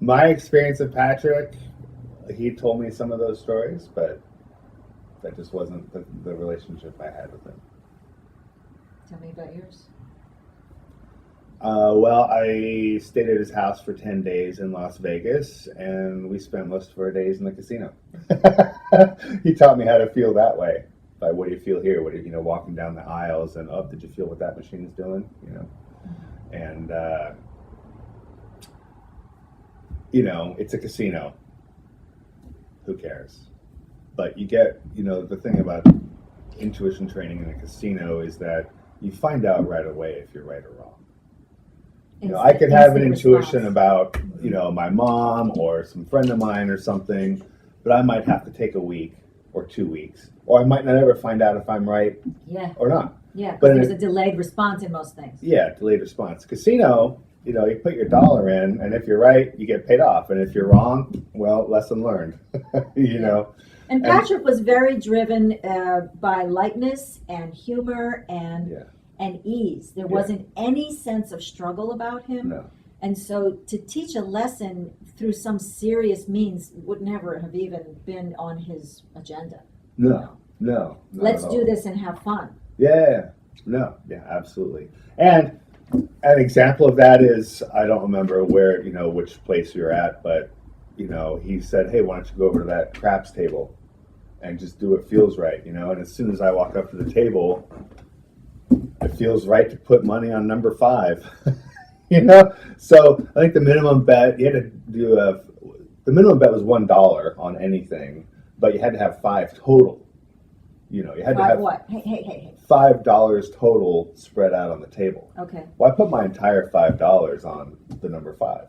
My experience of Patrick, he told me some of those stories, but that just wasn't the relationship I had with him. Tell me about yours. Well, I stayed at his house for 10 days in Las Vegas, and we spent most of our days in the casino. He taught me how to feel that way. Like, what do you feel here? What do you, walking down the aisles, and did you feel what that machine is doing? And it's a casino. Who cares? But you get, the thing about intuition training in a casino is that you find out right away if you're right or wrong. I could have an intuition about, my mom or some friend of mine or something, but I might have to take a week or 2 weeks, or I might not ever find out if I'm right or not. Yeah, but there's a delayed response in most things. Yeah, delayed response. Casino, you put your dollar in, and if you're right, you get paid off, and if you're wrong, well, lesson learned. And Patrick was very driven by lightness and humor and ease. There wasn't any sense of struggle about him. No. And so to teach a lesson through some serious means would never have even been on his agenda. No. Let's do this and have fun. Yeah, absolutely. And an example of that is, I don't remember where, which place you're at, but, he said, hey, why don't you go over to that craps table and just do what feels right, And as soon as I walk up to the table, it feels right to put money on number 5, So I think the minimum bet, you had to do the minimum bet was $1 on anything, but you had to have 5 total. You had to have what? Hey. $5 total spread out on the table. Okay. Well, I put my entire $5 on the number 5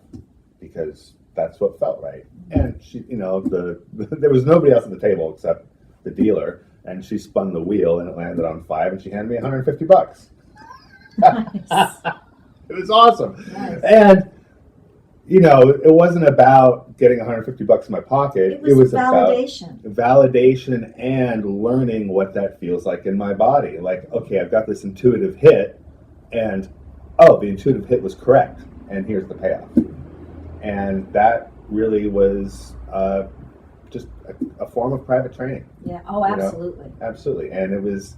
because that's what felt right. And she, there was nobody else at the table except the dealer, and she spun the wheel and it landed on 5, and she handed me $150. Nice. It was awesome. Nice. And it wasn't about getting $150 in my pocket. It was validation. About validation and learning what that feels like in my body. Like, okay, I've got this intuitive hit, and the intuitive hit was correct, and here's the payoff. And that really was just a form of private training. Yeah. Oh, absolutely. Absolutely. And it was,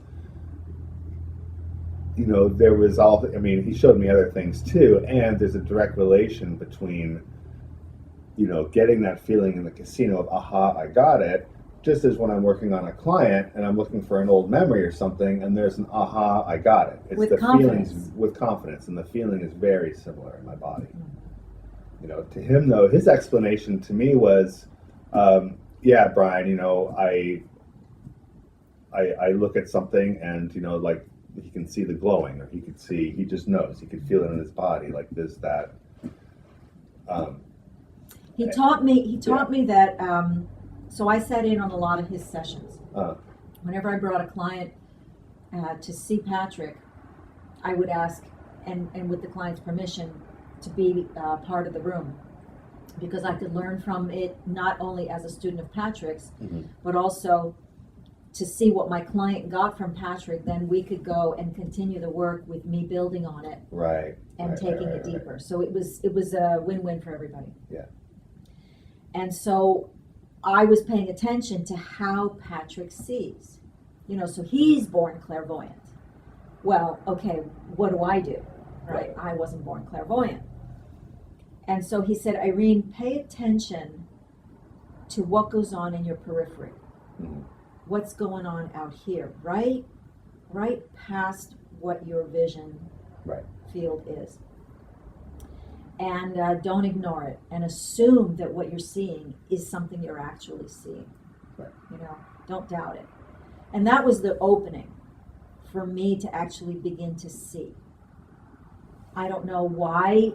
there was he showed me other things too, and there's a direct relation between, getting that feeling in the casino of, aha, I got it, just as when I'm working on a client and I'm looking for an old memory or something, and there's an, aha, I got it. It's with the confidence. feelings with confidence, and the feeling is very similar in my body. To him, though, his explanation to me was, yeah, Brian, I look at something and, like, he can see the glowing, or he just knows, he could feel it in his body, like this, that. He taught me that, so I sat in on a lot of his sessions. Whenever I brought a client to see Patrick, I would ask, and with the client's permission, to be part of the room, because I could learn from it not only as a student of Patrick's, but also to see what my client got from Patrick. Then we could go and continue the work with me building on it, and taking it deeper. Right. So it was a win-win for everybody. Yeah. And so I was paying attention to how Patrick sees. So he's born clairvoyant. Well, okay, what do I do? Right? I wasn't born clairvoyant. And so he said, Irene, pay attention to what goes on in your periphery. What's going on out here, right past what your vision field is. And don't ignore it, and assume that what you're seeing is something you're actually seeing. Right. Don't doubt it. And that was the opening for me to actually begin to see. I don't know why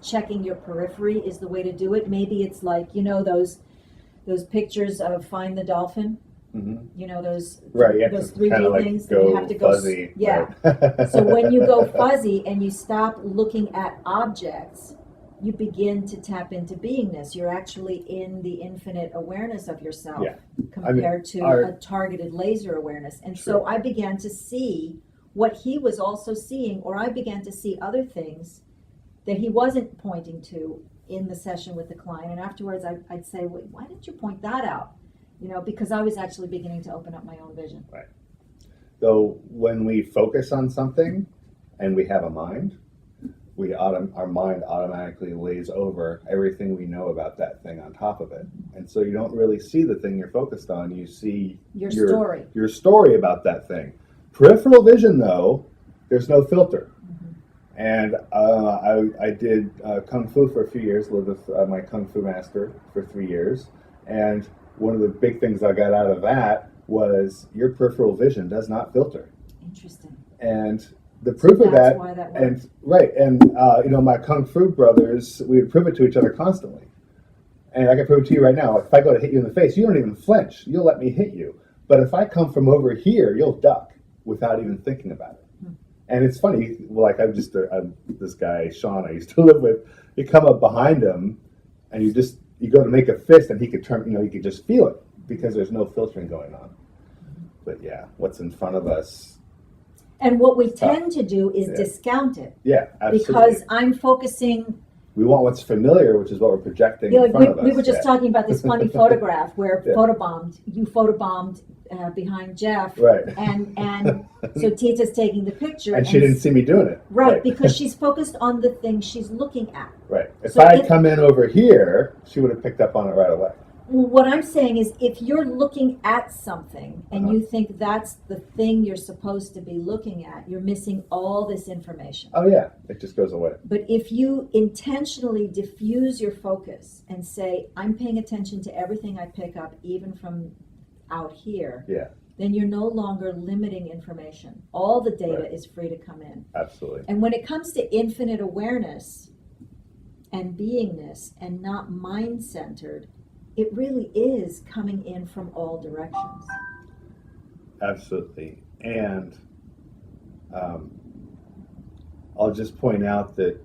checking your periphery is the way to do it. Maybe it's like, those pictures of Find the Dolphin. Those 3D things that you have to go fuzzy. Yeah. Right. So when you go fuzzy and you stop looking at objects, you begin to tap into beingness. You're actually in the infinite awareness of yourself, compared to a targeted laser awareness. And so I began to see what he was also seeing, or I began to see other things that he wasn't pointing to in the session with the client, and afterwards I'd say, wait, why didn't you point that out? Because I was actually beginning to open up my own vision. Right. So when we focus on something and we have a mind, our mind automatically lays over everything we know about that thing on top of it. And so you don't really see the thing you're focused on. You see Your story about that thing. Peripheral vision, though, there's no filter. And I did Kung Fu for a few years, lived with my Kung Fu master for 3 years. And one of the big things I got out of that was your peripheral vision does not filter. Interesting. And the proof of that, why that works. and my Kung Fu brothers, we would prove it to each other constantly. And I can prove it to you right now. If I go to hit you in the face, you don't even flinch. You'll let me hit you. But if I come from over here, you'll duck without even thinking about it. And it's funny, like this guy, Sean, I used to live with, you come up behind him and you go to make a fist and he could turn, you could just feel it because there's no filtering going on. But yeah, what's in front of us. And what we tend to do is discount it. Yeah, absolutely. Because I'm focusing. We want what's familiar, which is what we're projecting in front of us. We were just talking about this funny photograph where you photobombed behind Jeff. Right. And so Tita's taking the picture. And she didn't see me doing it. Right, because she's focused on the thing she's looking at. Right. If I had come in over here, she would have picked up on it right away. What I'm saying is if you're looking at something and you think that's the thing you're supposed to be looking at, you're missing all this information. Oh yeah, it just goes away. But if you intentionally diffuse your focus and say, I'm paying attention to everything I pick up, even from out here, then you're no longer limiting information. All the data is free to come in. Absolutely. And when it comes to infinite awareness and beingness and not mind-centered, it really is coming in from all directions. Absolutely. And I'll just point out that,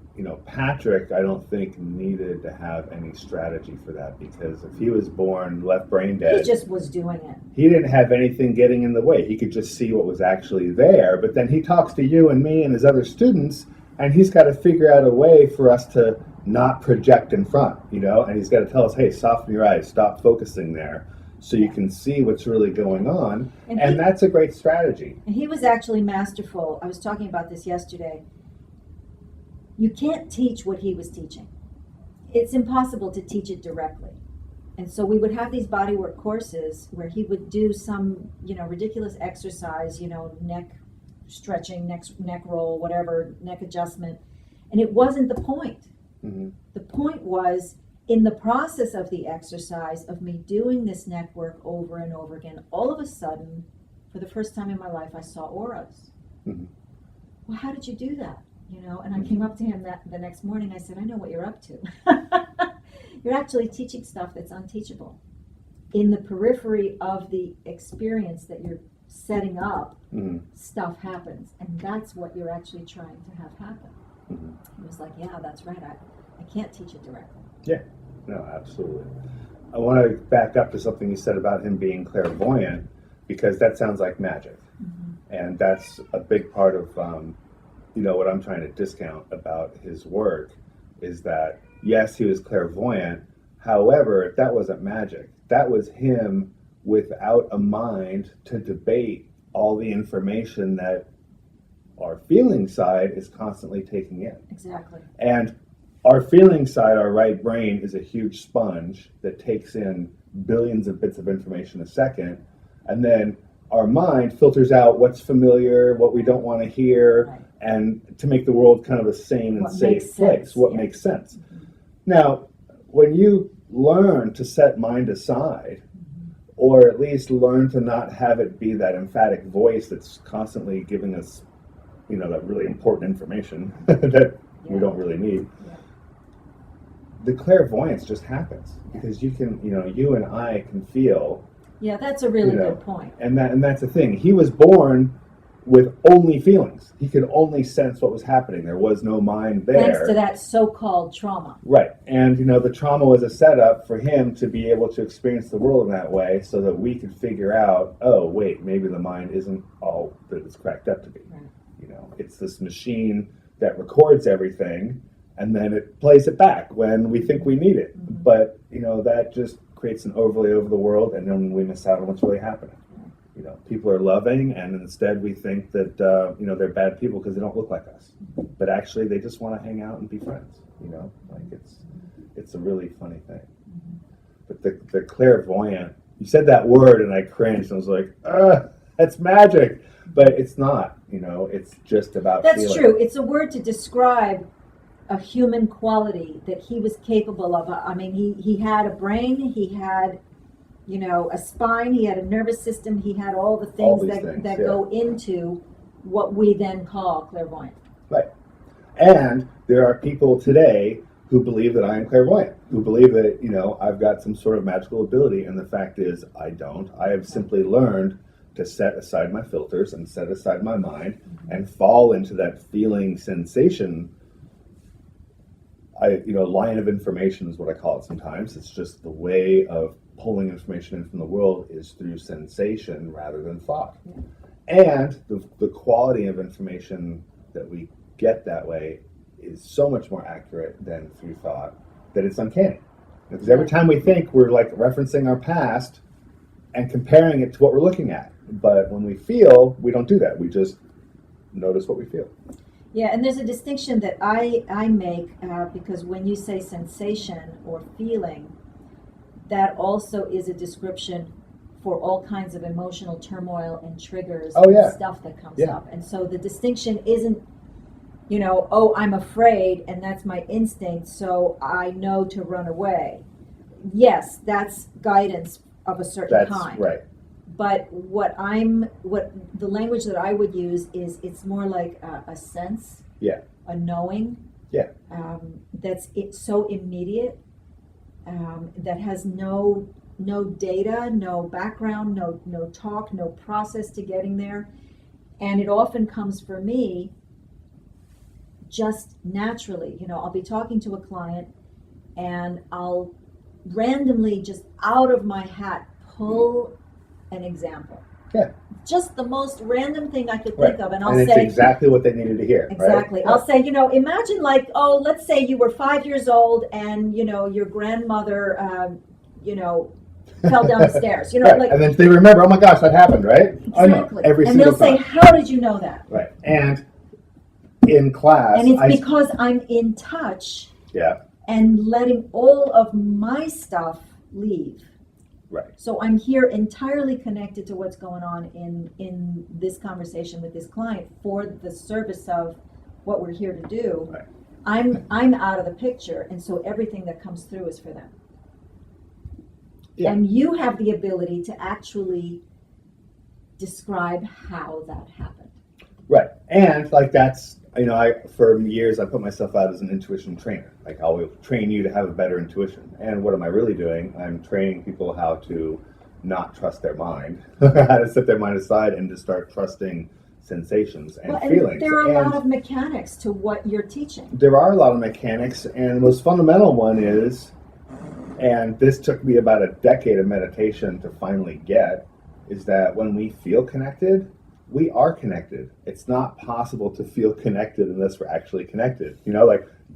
Patrick, I don't think needed to have any strategy for that, because if he was born left brain dead, he just was doing it. He didn't have anything getting in the way. He could just see what was actually there. But then he talks to you and me and his other students, and he's got to figure out a way for us to not project in front, and he's got to tell us, hey, soften your eyes, stop focusing there, so you can see what's really going on. And that's a great strategy. And he was actually masterful. I was talking about this yesterday. You can't teach what he was teaching. It's impossible to teach it directly. And so we would have these bodywork courses where he would do some, ridiculous exercise, neck stretching, neck roll, whatever, neck adjustment. And it wasn't the point. Mm-hmm. The point was, in the process of the exercise of me doing this neck work over and over again, all of a sudden, for the first time in my life, I saw auras. Mm-hmm. Well, how did you do that? And I came up to him the next morning. I said, I know what you're up to. You're actually teaching stuff that's unteachable. In the periphery of the experience that you're setting up, stuff happens. And that's what you're actually trying to have happen. Mm-hmm. He was like, yeah, that's right. I can't teach it directly. Yeah, no, absolutely. I want to back up to something you said about him being clairvoyant, because that sounds like magic. Mm-hmm. And that's a big part of, what I'm trying to discount about his work is that, yes, he was clairvoyant. However, that wasn't magic. That was him without a mind to debate all the information that our feeling side is constantly taking in. Exactly. And our feeling side, our right brain, is a huge sponge that takes in billions of bits of information a second. And then our mind filters out what's familiar, what we don't want to hear, and to make the world kind of a sane and safe place, what makes sense. Mm-hmm. Now, when you learn to set mind aside, or at least learn to not have it be that emphatic voice that's constantly giving us that really important information that we don't really need. Yeah. The clairvoyance just happens because you can, you and I can feel. Yeah, that's a really good point. And that's the thing. He was born with only feelings. He could only sense what was happening. There was no mind there. Thanks to that so-called trauma. Right. And, the trauma was a setup for him to be able to experience the world in that way so that we could figure out, oh, wait, maybe the mind isn't all that it's cracked up to be. Right. It's this machine that records everything, and then it plays it back when we think we need it. Mm-hmm. But that just creates an overlay over the world, and then we miss out on what's really happening. People are loving, and instead we think that they're bad people because they don't look like us, but actually they just want to hang out and be friends. Like it's a really funny thing. But the clairvoyant, you said that word and I cringed. I was like, that's magic, but it's not. It's just about. That's feeling. true. It's a word to describe a human quality that he was capable of. I mean, he had a brain, he had, a spine, he had a nervous system, he had all the things that go into what we then call clairvoyant. Right. And there are people today who believe that I am clairvoyant, who believe that, I've got some sort of magical ability, and the fact is I don't. I have simply learned to set aside my filters and set aside my mind and fall into that feeling sensation. Line of information is what I call it sometimes. It's just the way of pulling information in from the world is through sensation rather than thought. Yeah. And the quality of information that we get that way is so much more accurate than through thought that it's uncanny. Because every time we think, we're like referencing our past and comparing it to what we're looking at. But when we feel, we don't do that. We just notice what we feel. Yeah, and there's a distinction that I make because when you say sensation or feeling, that also is a description for all kinds of emotional turmoil and triggers and stuff that comes up. And so the distinction isn't, I'm afraid and that's my instinct, so I know to run away. Yes, that's guidance of a certain kind. Right. But what the language that I would use is it's more like a sense, a knowing, that's so immediate, that has no data, no background, no talk, no process to getting there, and it often comes for me just naturally. I'll be talking to a client, and I'll randomly, just out of my hat, pull an example. Yeah. Just the most random thing I could think of, and I'll say exactly what they needed to hear. Exactly. Right? I'll say, imagine let's say you were 5 years old and your grandmother fell down the stairs. Right. And then they remember, oh my gosh, that happened, right? Exactly. And they'll say, how did you know that? Right. And in class, and it's because I'm in touch. Yeah. And letting all of my stuff leave. Right. So I'm here entirely connected to what's going on in this conversation with this client for the service of what we're here to do. Right. I'm out of the picture, and so everything that comes through is for them. Yeah. And you have the ability to actually describe how that happened. Right. And that's, for years I put myself out as an intuition trainer. Like, I'll train you to have a better intuition. And what am I really doing? I'm training people how to not trust their mind, how to set their mind aside and to start trusting sensations and feelings. There are a lot of mechanics to what you're teaching. There are a lot of mechanics, and the most fundamental one is, and this took me about a decade of meditation to finally get, is that when we feel connected, we are connected. It's not possible to feel connected unless we're actually connected.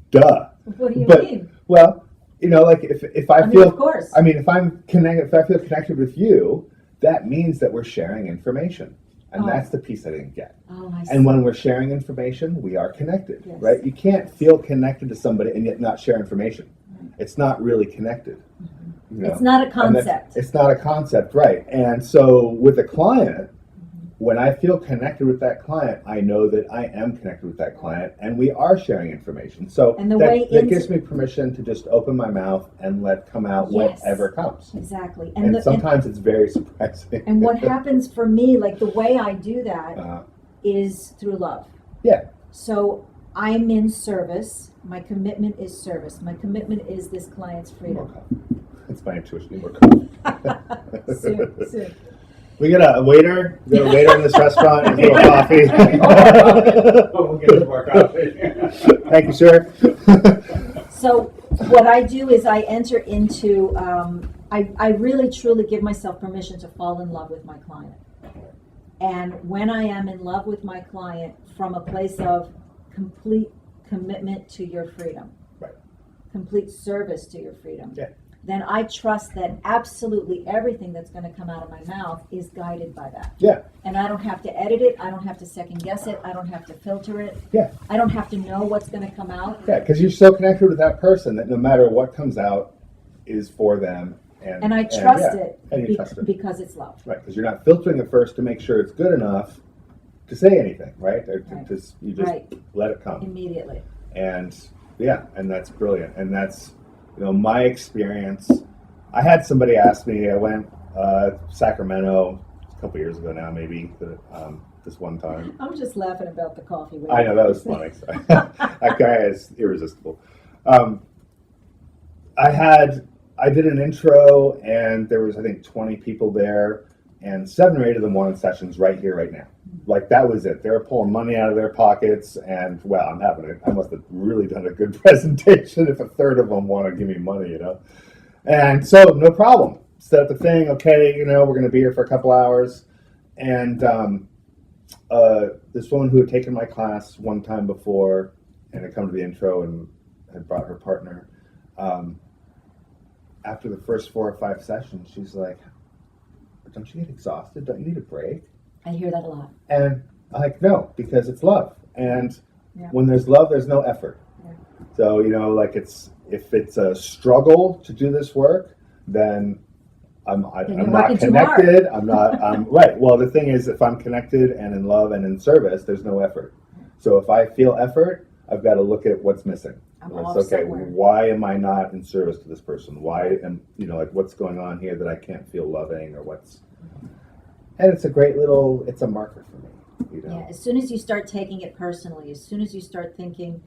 Duh. What do you mean? Well, if I feel, of course. if I'm connected, if I feel connected with you, that means that we're sharing information. And that's the piece I didn't get. Oh, I see. And when we're sharing information, we are connected, right? You can't feel connected to somebody and yet not share information. It's not really connected. Mm-hmm. It's not a concept. It's not a concept, right? And so with a client, when I feel connected with that client, I know that I am connected with that client, and we are sharing information. So that gives me permission to just open my mouth and let come out whatever comes. Exactly. And sometimes it's very surprising. And what happens for me, the way I do that is through love. Yeah. So I'm in service. My commitment is service. My commitment is this client's freedom. It's my intuition. More coffee. Soon. We got a waiter. We got a waiter in this restaurant. And a little coffee. We'll get some more coffee. Thank you, sir. So what I do is I enter into, I really truly give myself permission to fall in love with my client. And when I am in love with my client from a place of complete commitment to your freedom. Right. Complete service to your freedom. Yeah. Then I trust that absolutely everything that's going to come out of my mouth is guided by that. Yeah. And I don't have to edit it. I don't have to second guess it. I don't have to filter it. Yeah. I don't have to know what's going to come out. Yeah, because you're so connected with that person that no matter what comes out is for them. And I trust it, and you trust it. because it's love. Right, because you're not filtering it first to make sure it's good enough to say anything, right? Or to Right. you just Right. let it come. Immediately. And yeah, and that's brilliant. And that's, my experience. I had somebody ask me, I went Sacramento a couple years ago now, maybe, this one time. I'm just laughing about the coffee. I know, that was funny. That guy is irresistible. I did an intro, and there was, I think, 20 people there, and 7 or 8 of them wanted sessions right here, right now. Like, that was it. They were pulling money out of their pockets, and, well, I must have really done a good presentation if a third of them want to give me money, And so, no problem. Set up the thing, okay, we're going to be here for a couple hours. And this woman who had taken my class one time before and had come to the intro and had brought her partner, after the first 4 or 5 sessions, she's like, don't you get exhausted? Don't you need a break? I hear that a lot. And I'm like, no, because it's love. And Yeah. when there's love, there's no effort. Yeah. So, if it's a struggle to do this work, then I'm you're not working too hard. connected. Right. Well, the thing is, if I'm connected and in love and in service, there's no effort. So if I feel effort, I've got to look at what's missing. I'm It's off okay. somewhere. Why am I not in service to this person? Why am what's going on here that I can't feel loving, or what's? And it's a great it's a marker for me. Yeah, as soon as you start taking it personally, as soon as you start thinking,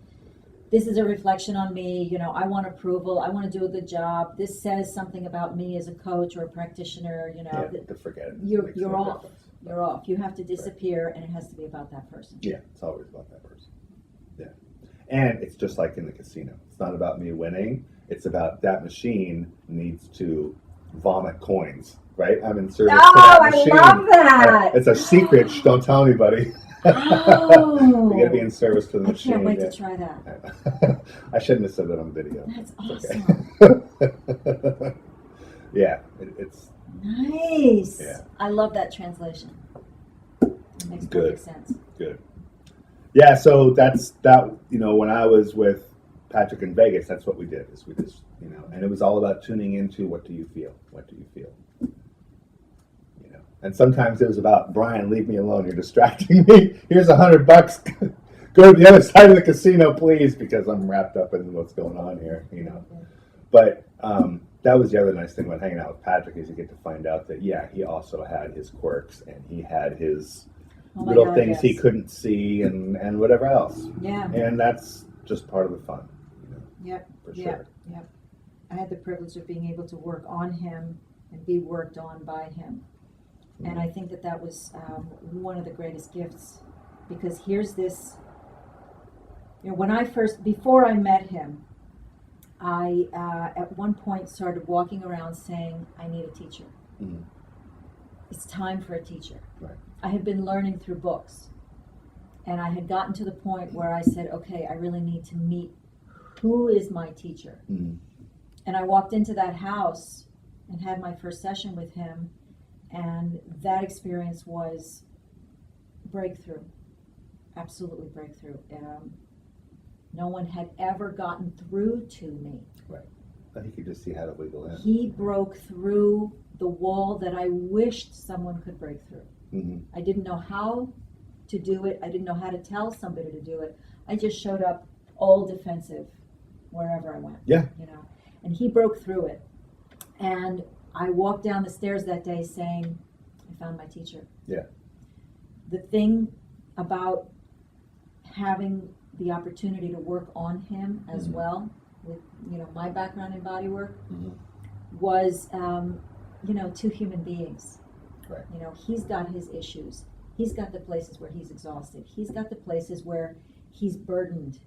this is a reflection on me, I want approval, I want to do a good job, this says something about me as a coach or a practitioner, to forget it. you're Makes no off. difference. You're off. You have to disappear, and it has to be about that person. Yeah, it's always about that person. Yeah. And it's just like in the casino. It's not about me winning. It's about that machine needs to vomit coins, right? I'm in service to that machine. I love that. It's a secret. Don't tell anybody. Oh. You got to be in service to the I machine. can't wait to try that. I shouldn't have said that on video. That's It's awesome. okay. Yeah, it's Nice. Yeah. I love that translation. It makes perfect sense. good. Yeah, so that's that. When I was with Patrick in Vegas, that's what we did. Is we just, and it was all about tuning into what do you feel? What do you feel? And sometimes it was about, Brian, leave me alone. You're distracting me. Here's $100. Go to the other side of the casino, please, because I'm wrapped up in what's going on here. But that was the other nice thing about hanging out with Patrick, is you get to find out that he also had his quirks, and he had his little things he couldn't see, and whatever else. Yeah. And that's just part of the fun. Yep. For Yep. sure. Yep. I had the privilege of being able to work on him and be worked on by him. And I think that was one of the greatest gifts, because here's this, before I met him, I at one point started walking around saying, I need a teacher. Mm-hmm. It's time for a teacher. Right. I had been learning through books, and I had gotten to the point where I said, okay, I really need to meet who is my teacher. Mm-hmm. And I walked into that house and had my first session with him, and that experience was breakthrough, absolutely breakthrough. No one had ever gotten through to me. Right. He could just see how to wiggle in. He broke through the wall that I wished someone could break through. Mm-hmm. I didn't know how to do it. I didn't know how to tell somebody to do it. I just showed up all defensive wherever I went. Yeah. And he broke through it. And I walked down the stairs that day saying, I found my teacher. Yeah. The thing about having the opportunity to work on him as Mm-hmm. well, with my background in body work, Mm-hmm. was two human beings. Right. He's got his issues. He's got the places where he's exhausted. He's got the places where he's burdened.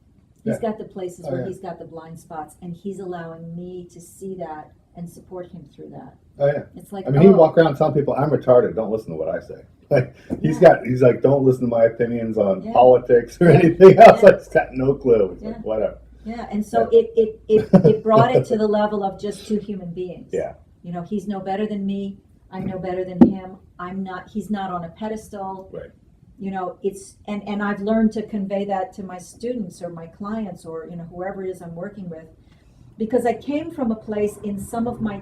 He's Yeah. got the places Oh, where yeah. he's got the blind spots, and he's allowing me to see that and support him through that. Oh yeah. It's like, I mean, he walk around telling people I'm retarded. Don't listen to what I say. Like he's like, don't listen to my opinions on Yeah. politics or Yeah. anything else. Yeah. Like, he's got no clue. He's Yeah. like, whatever. yeah, and so it brought it to the level of just two human beings. Yeah. You know, he's no better than me. I'm no better than him. He's not on a pedestal. Right. You know, and I've learned to convey that to my students or my clients or, you know, whoever it is I'm working with. Because I came from a place in some of my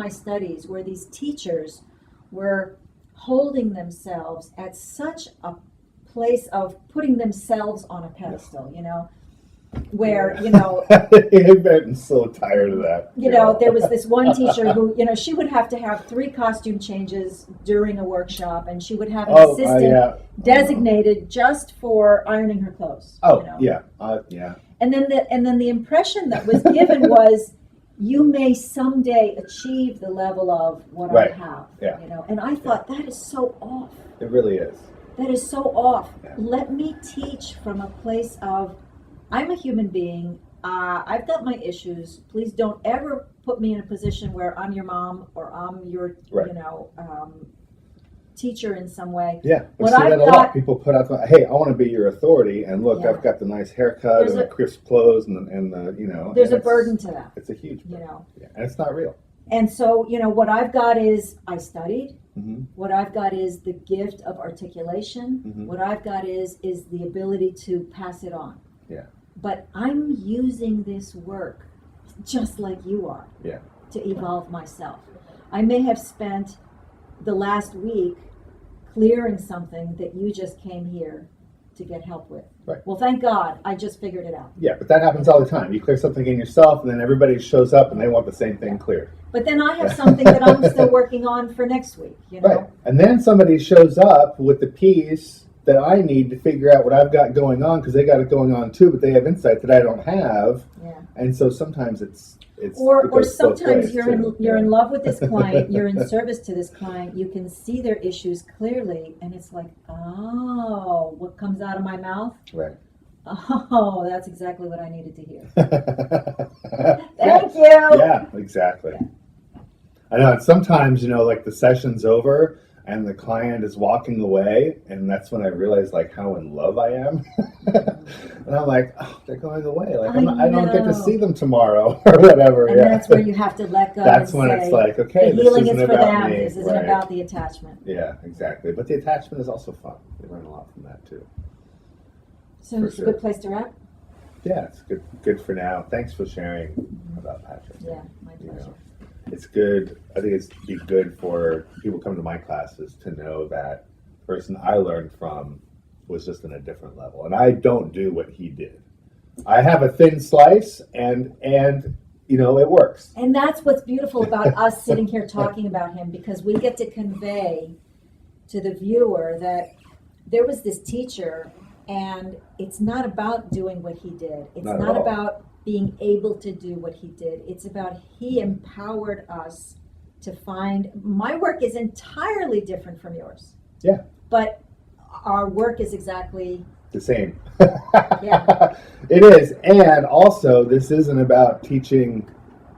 studies where these teachers were holding themselves at such a place of putting themselves on a pedestal, you know, where, you know, I'm so tired of that. you know, there was this one teacher who, you know, she would have to have 3 costume changes during a workshop, and she would have an assistant designated just for ironing her clothes. Oh, you know? yeah. And then the impression that was given was, you may someday achieve the level of what Right. I have. Yeah. You know, and I thought that is so off. It really is. That is so off. Yeah. Let me teach from a place of, I'm a human being. I've got my issues. Please don't ever put me in a position where I'm your mom or I'm your, Right. you know, teacher in some way. Yeah, we What see that I've a lot. got- People put out, hey, I want to be your authority, and look, Yeah. I've got the nice haircut There's and the a- crisp clothes, and the you know. There's and a it's- burden to that, It's a huge you burden. know. Yeah, and it's not real. And so, you know, what I've got is I studied. Mm-hmm. What I've got is the gift of articulation. Mhm. What I've got is the ability to pass it on. Yeah. But I'm using this work just like you are. Yeah. To evolve myself. I may have spent the last week clearing something that you just came here to get help with. Right. Well, thank God, I just figured it out. Yeah, but that happens all the time. You clear something in yourself, and then everybody shows up and they want the same thing cleared. But then I have something that I'm still working on for next week, you know? Right. And then somebody shows up with the piece that I need to figure out what I've got going on, because they got it going on too, but they have insight that I don't have. Yeah. And so sometimes it's Or it goes both sometimes ways, you're too. in love with this client, you're in service to this client, you can see their issues clearly, and it's like, oh, what comes out of my mouth? Right. Oh, that's exactly what I needed to hear. Thank Thank you. Yeah, exactly. I know, and sometimes, you know, like the session's over and the client is walking away, and that's when I realize like how in love I am. And I'm like, oh, they're going away. Like I don't get to know. see them tomorrow or whatever. And yeah. that's where you have to let go. That's and when say, it's like, okay, the this healing isn't is for about them. me. This isn't Right. about the attachment. Yeah, exactly. But the attachment is also fun. You learn a lot from that too. So For it's sure. a good place to wrap. Yeah, it's good for now. Thanks for sharing about Patrick. Yeah, my You pleasure. know, it's good. I think it's be good for people come to my classes to know that the person I learned from was just in a different level, and I don't do what he did. I have a thin slice, and you know it works. And that's what's beautiful about us sitting here talking about him, because we get to convey to the viewer that there was this teacher, and it's not about doing what he did. It's Not at not all. about being able to do what he did. It's about he empowered us to find. My work is entirely different from yours. Yeah. But our work is exactly, The same. Yeah. It is, and also this isn't about teaching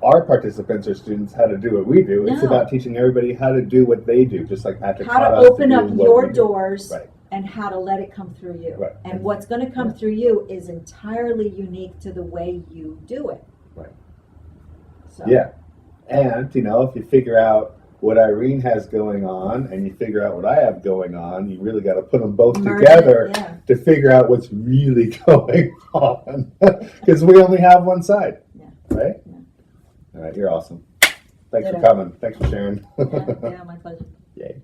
our participants or students how to do what we do. It's No. about teaching everybody how to do what they do, just like Patrick how taught to us open do up what your we do. doors. Right. And how to let it come through you. Right. And what's going to come through you is entirely unique to the way you do it. Right. So, Yeah. And, you know, if you figure out what Irene has going on and you figure out what I have going on, you really got to put them both merge together it, yeah. to figure out what's really going on. Because we only have one side. Yeah. Right? Yeah. All right. You're awesome. Thanks for Ditto. coming. Thanks for sharing. Yeah, my pleasure. Yay.